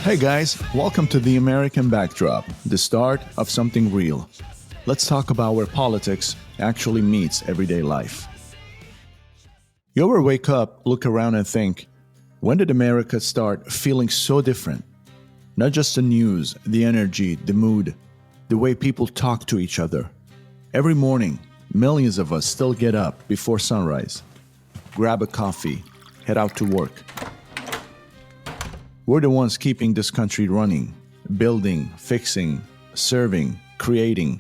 Hey guys, welcome to the American Backdrop, the start of something real. Let's talk about where politics actually meets everyday life. You ever wake up, look around, and think, when did America start feeling so different? Not just the news, the energy, the mood, the way people talk to each other. Every morning, millions of us still get up before sunrise, grab a coffee, head out to work. We're the ones keeping this country running, building, fixing, serving, creating.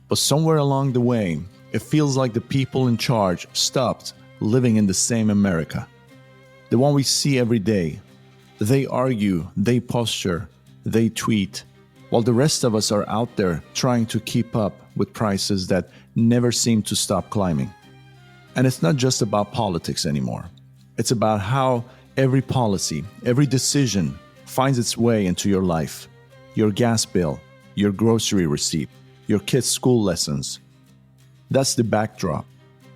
But somewhere along the way, it feels like the people in charge stopped living in the same America. The one we see every day. They argue, they posture, they tweet, while the rest of us are out there trying to keep up with prices that never seem to stop climbing. And it's not just about politics anymore. It's about how every policy, every decision finds its way into your life. Your gas bill, your grocery receipt, your kids' school lessons. That's the backdrop.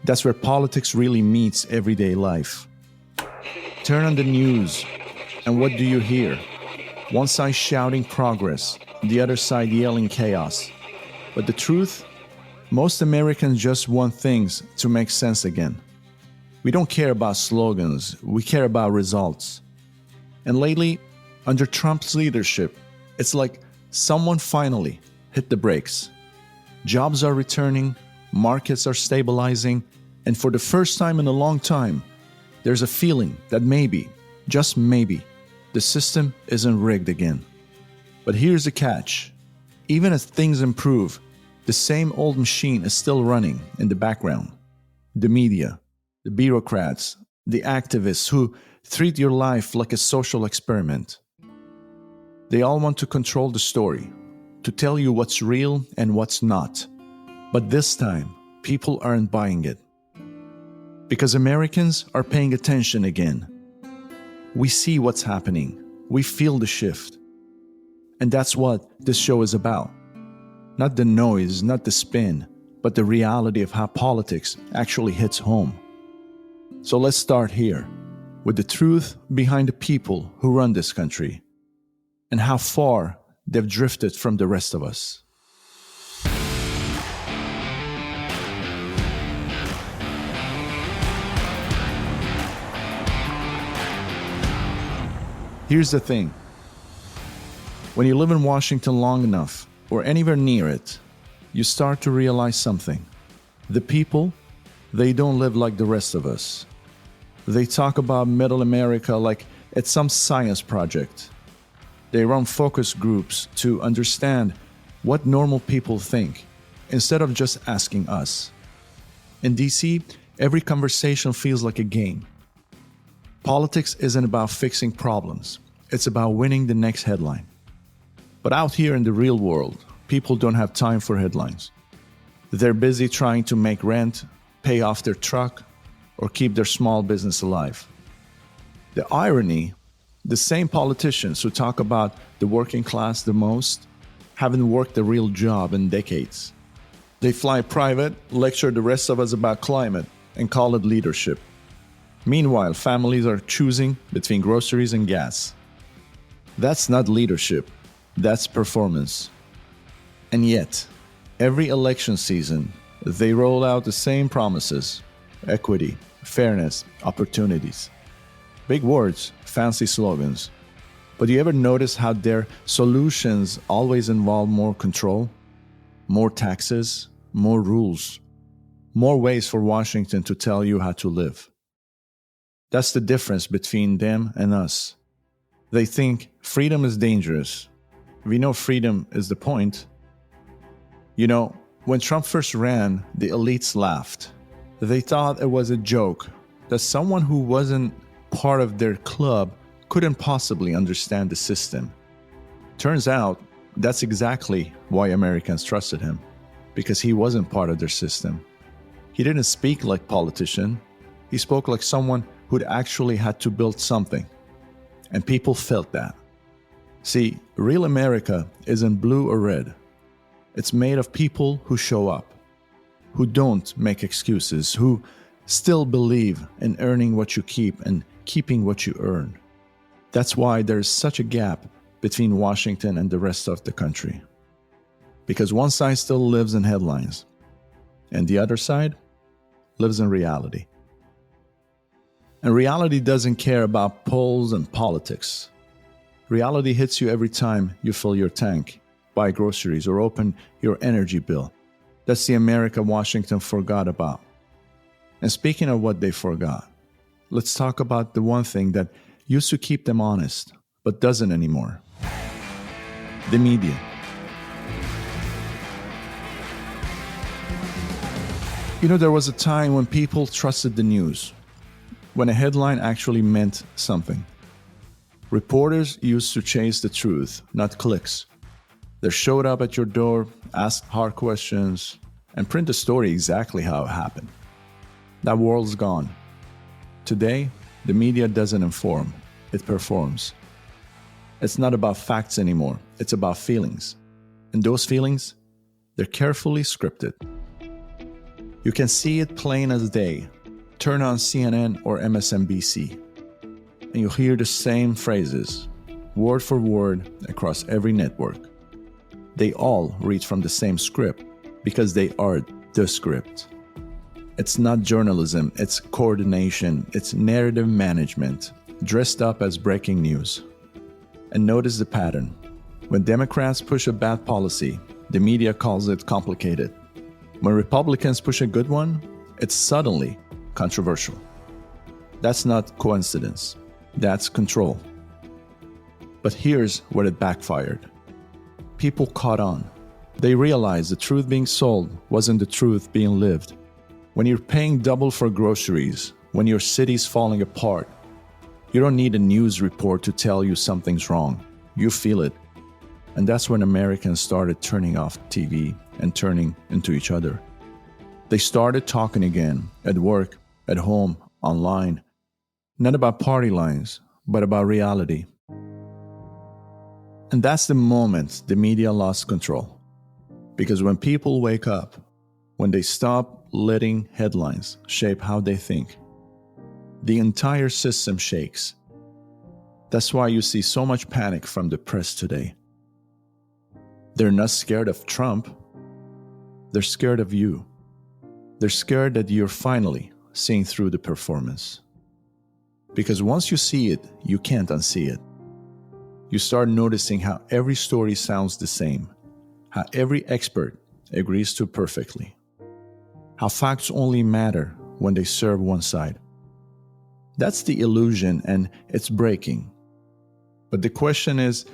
That's where politics really meets everyday life. Turn on the news, and what do you hear? One side shouting progress, the other side yelling chaos. But the truth? Most Americans just want things to make sense again. We don't care about slogans, we care about results. And lately, under Trump's leadership, it's like someone finally hit the brakes. Jobs are returning, markets are stabilizing, and for the first time in a long time, there's a feeling that maybe, just maybe, the system isn't rigged again. But here's the catch. Even as things improve, the same old machine is still running in the background. The media, the bureaucrats, the activists who treat your life like a social experiment. They all want to control the story, to tell you what's real and what's not. But this time, people aren't buying it. Because Americans are paying attention again. We see what's happening. We feel the shift. And that's what this show is about. Not the noise, not the spin, but the reality of how politics actually hits home. So let's start here, with the truth behind the people who run this country, and how far they've drifted from the rest of us. Here's the thing. When you live in Washington long enough, or anywhere near it, you start to realize something. The people, they don't live like the rest of us. They talk about Middle America like it's some science project. They run focus groups to understand what normal people think, instead of just asking us. In DC, every conversation feels like a game. Politics isn't about fixing problems. It's about winning the next headline. But out here in the real world, people don't have time for headlines. They're busy trying to make rent, pay off their truck, or keep their small business alive. The irony, the same politicians who talk about the working class the most haven't worked a real job in decades. They fly private, lecture the rest of us about climate, and call it leadership. Meanwhile, families are choosing between groceries and gas. That's not leadership, that's performance. And yet, every election season, they roll out the same promises: equity, fairness, opportunities. Big words, fancy slogans. But do you ever notice how their solutions always involve more control, more taxes, more rules, more ways for Washington to tell you how to live? That's the difference between them and us. They think freedom is dangerous. We know freedom is the point. You know, when Trump first ran, the elites laughed. They thought it was a joke, that someone who wasn't part of their club couldn't possibly understand the system. Turns out, that's exactly why Americans trusted him, because he wasn't part of their system. He didn't speak like a politician. He spoke like someone who'd actually had to build something. And people felt that. See, real America isn't blue or red. It's made of people who show up, who don't make excuses, who still believe in earning what you keep and keeping what you earn. That's why there's such a gap between Washington and the rest of the country. Because one side still lives in headlines, and the other side lives in reality. And reality doesn't care about polls and politics. Reality hits you every time you fill your tank, buy groceries, or open your energy bill. That's the America Washington forgot about. And speaking of what they forgot, let's talk about the one thing that used to keep them honest, but doesn't anymore. The media. You know, there was a time when people trusted the news, when a headline actually meant something. Reporters used to chase the truth, not clicks. They showed up at your door, asked hard questions, and print the story exactly how it happened. That world's gone. Today, the media doesn't inform, it performs. It's not about facts anymore, it's about feelings. And those feelings, they're carefully scripted. You can see it plain as day. Turn on CNN or MSNBC, and you'll hear the same phrases, word for word, across every network. They all read from the same script because they are the script. It's not journalism, it's coordination, it's narrative management, dressed up as breaking news. And notice the pattern. When Democrats push a bad policy, the media calls it complicated. When Republicans push a good one, it's suddenly controversial. That's not coincidence. That's control. But here's where it backfired. People caught on. They realized the truth being sold wasn't the truth being lived. When you're paying double for groceries, when your city's falling apart, you don't need a news report to tell you something's wrong. You feel it. And that's when Americans started turning off TV and turning into each other. They started talking again, at work, at home, online, not about party lines, but about reality. And that's the moment the media lost control. Because when people wake up, when they stop letting headlines shape how they think, the entire system shakes. That's why you see so much panic from the press today. They're not scared of Trump. They're scared of you. They're scared that you're finally seeing through the performance. Because once you see it, you can't unsee it. You start noticing how every story sounds the same, how every expert agrees to perfectly, how facts only matter when they serve one side. That's the illusion, and it's breaking. But the question is,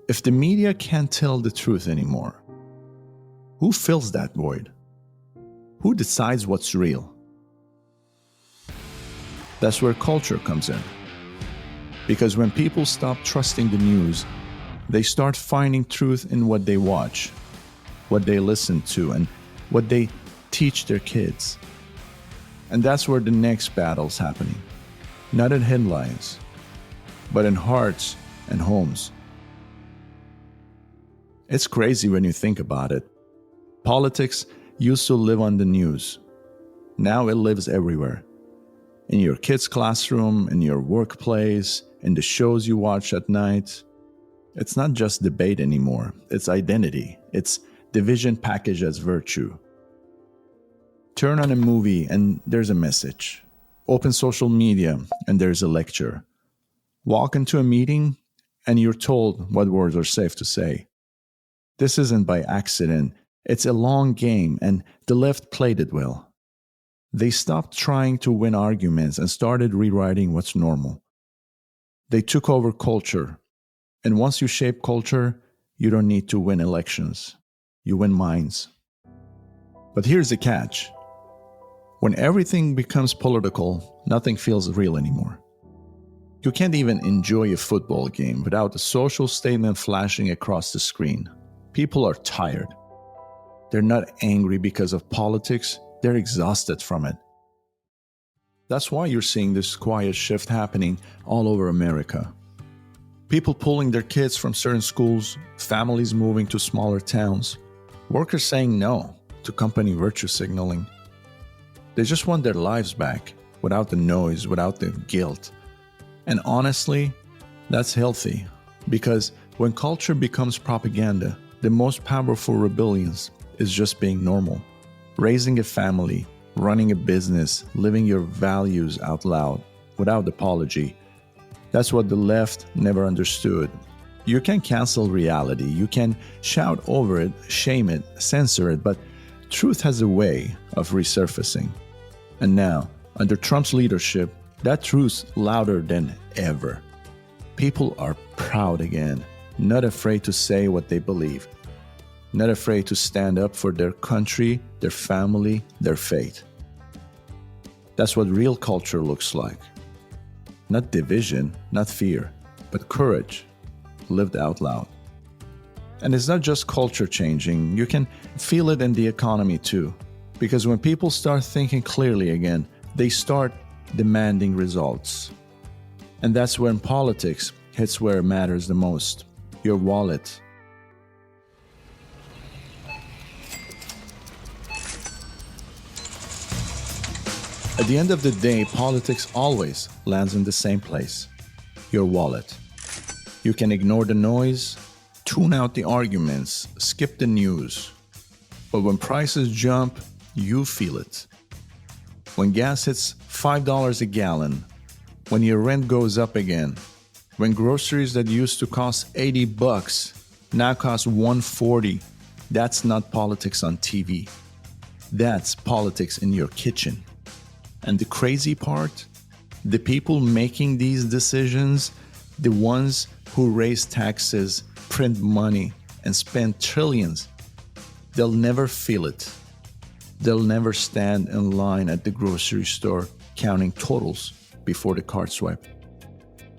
if the media can't tell the truth anymore, who fills that void? Who decides what's real? That's where culture comes in. Because when people stop trusting the news, they start finding truth in what they watch, what they listen to, and what they teach their kids. And that's where the next battle's happening. Not in headlines, but in hearts and homes. It's crazy when you think about it. Politics used to live on the news. Now it lives everywhere. In your kid's classroom, in your workplace, in the shows you watch at night. It's not just debate anymore. It's identity. It's division packaged as virtue. Turn on a movie and there's a message. Open social media and there's a lecture. Walk into a meeting and you're told what words are safe to say. This isn't by accident. It's a long game, and the left played it well. They stopped trying to win arguments and started rewriting what's normal. They took over culture. And once you shape culture, you don't need to win elections. You win minds. But here's the catch. When everything becomes political, nothing feels real anymore. You can't even enjoy a football game without a social statement flashing across the screen. People are tired. They're not angry because of politics. They're exhausted from it. That's why you're seeing this quiet shift happening all over America. People pulling their kids from certain schools, families moving to smaller towns, workers saying no to company virtue signaling. They just want their lives back, without the noise, without the guilt. And honestly, that's healthy. Because when culture becomes propaganda, the most powerful rebellions is just being normal. Raising a family, running a business, living your values out loud, without apology. That's what the left never understood. You can cancel reality, you can shout over it, shame it, censor it, but truth has a way of resurfacing. And now, under Trump's leadership, that truth's louder than ever. People are proud again, not afraid to say what they believe, not afraid to stand up for their country, their family, their faith. That's what real culture looks like. Not division, not fear, but courage, lived out loud. And it's not just culture changing, you can feel it in the economy too. Because when people start thinking clearly again, they start demanding results. And that's when politics hits where it matters the most, your wallet. At the end of the day, politics always lands in the same place, your wallet. You can ignore the noise, tune out the arguments, skip the news. But when prices jump, you feel it. When gas hits $5 a gallon, when your rent goes up again, when groceries that used to cost $80 now cost $140, that's not politics on TV. That's politics in your kitchen. And the crazy part, the people making these decisions, the ones who raise taxes, print money, and spend trillions, they'll never feel it. They'll never stand in line at the grocery store counting totals before the card swipe.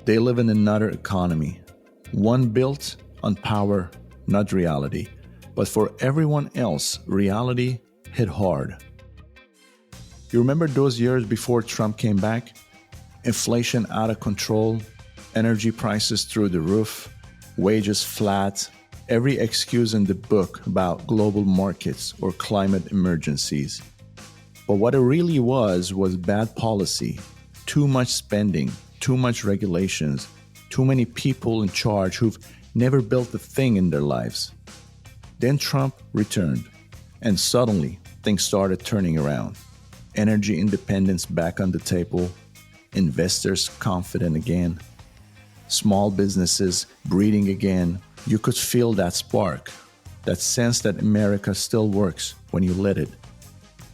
They live in another economy, one built on power, not reality. But for everyone else, reality hit hard. You remember those years before Trump came back? Inflation out of control, energy prices through the roof, wages flat, every excuse in the book about global markets or climate emergencies. But what it really was bad policy, too much spending, too much regulations, too many people in charge who've never built a thing in their lives. Then Trump returned, and suddenly things started turning around. Energy independence back on the table, investors confident again, small businesses breathing again. You could feel that spark, that sense that America still works when you let it.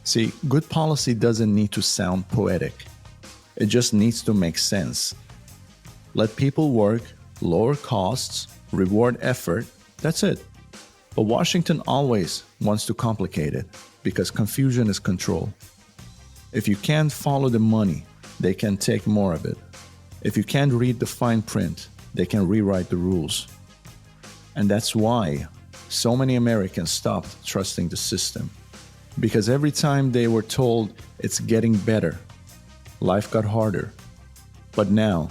See, good policy doesn't need to sound poetic. It just needs to make sense. Let people work, lower costs, reward effort, that's it. But Washington always wants to complicate it because confusion is control. If you can't follow the money, they can take more of it. If you can't read the fine print, they can rewrite the rules. And that's why so many Americans stopped trusting the system. Because every time they were told it's getting better, life got harder. But now,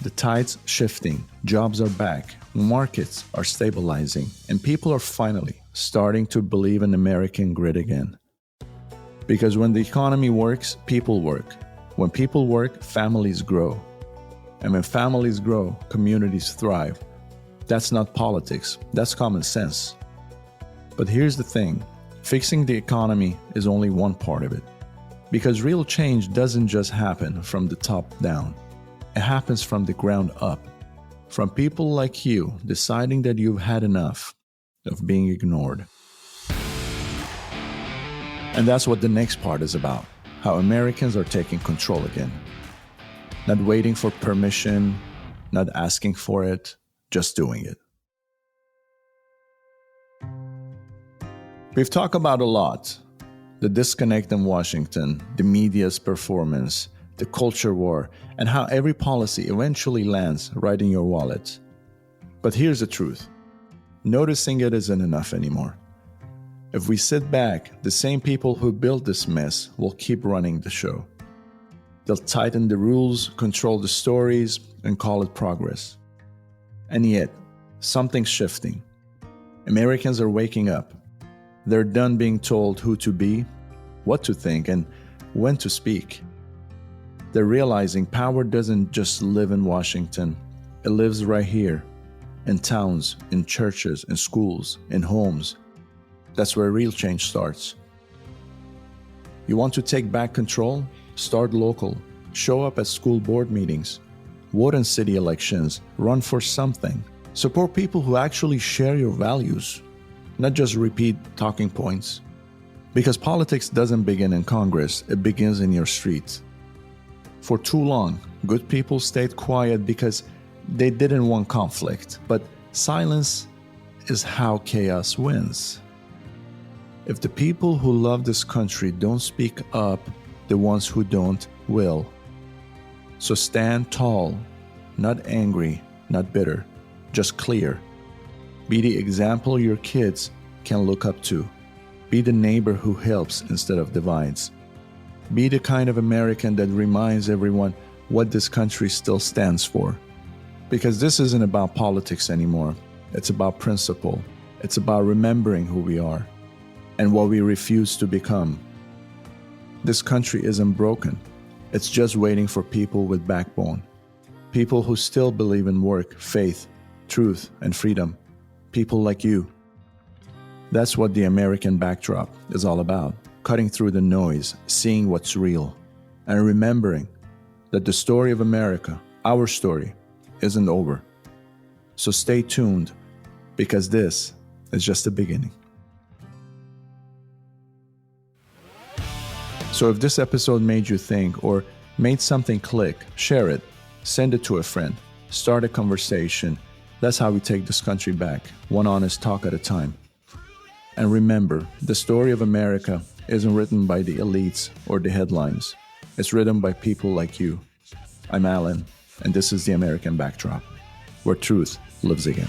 the tide's shifting, jobs are back, markets are stabilizing, and people are finally starting to believe in American grit again. Because when the economy works, people work. When people work, families grow. And when families grow, communities thrive. That's not politics, that's common sense. But here's the thing, fixing the economy is only one part of it. Because real change doesn't just happen from the top down. It happens from the ground up. From people like you deciding that you've had enough of being ignored. And that's what the next part is about, how Americans are taking control again. Not waiting for permission, not asking for it, just doing it. We've talked about a lot. The disconnect in Washington, the media's performance, the culture war, and how every policy eventually lands right in your wallet. But here's the truth. Noticing it isn't enough anymore. If we sit back, the same people who built this mess will keep running the show. They'll tighten the rules, control the stories, and call it progress. And yet, something's shifting. Americans are waking up. They're done being told who to be, what to think, and when to speak. They're realizing power doesn't just live in Washington. It lives right here, in towns, in churches, in schools, in homes. That's where real change starts. You want to take back control? Start local. Show up at school board meetings. Vote in city elections. Run for something. Support people who actually share your values, not just repeat talking points. Because politics doesn't begin in Congress, it begins in your streets. For too long, good people stayed quiet because they didn't want conflict, but silence is how chaos wins. If the people who love this country don't speak up, the ones who don't will. So stand tall, not angry, not bitter, just clear. Be the example your kids can look up to. Be the neighbor who helps instead of divides. Be the kind of American that reminds everyone what this country still stands for. Because this isn't about politics anymore. It's about principle. It's about remembering who we are and what we refuse to become. This country isn't broken. It's just waiting for people with backbone. People who still believe in work, faith, truth, and freedom. People like you. That's what the American backdrop is all about. Cutting through the noise, seeing what's real, and remembering that the story of America, our story, isn't over. So stay tuned, because this is just the beginning. So if this episode made you think or made something click, share it, send it to a friend, start a conversation. That's how we take this country back, one honest talk at a time. And remember, the story of America isn't written by the elites or the headlines. It's written by people like you. I'm Alen, and this is the American Backdrop, where truth lives again.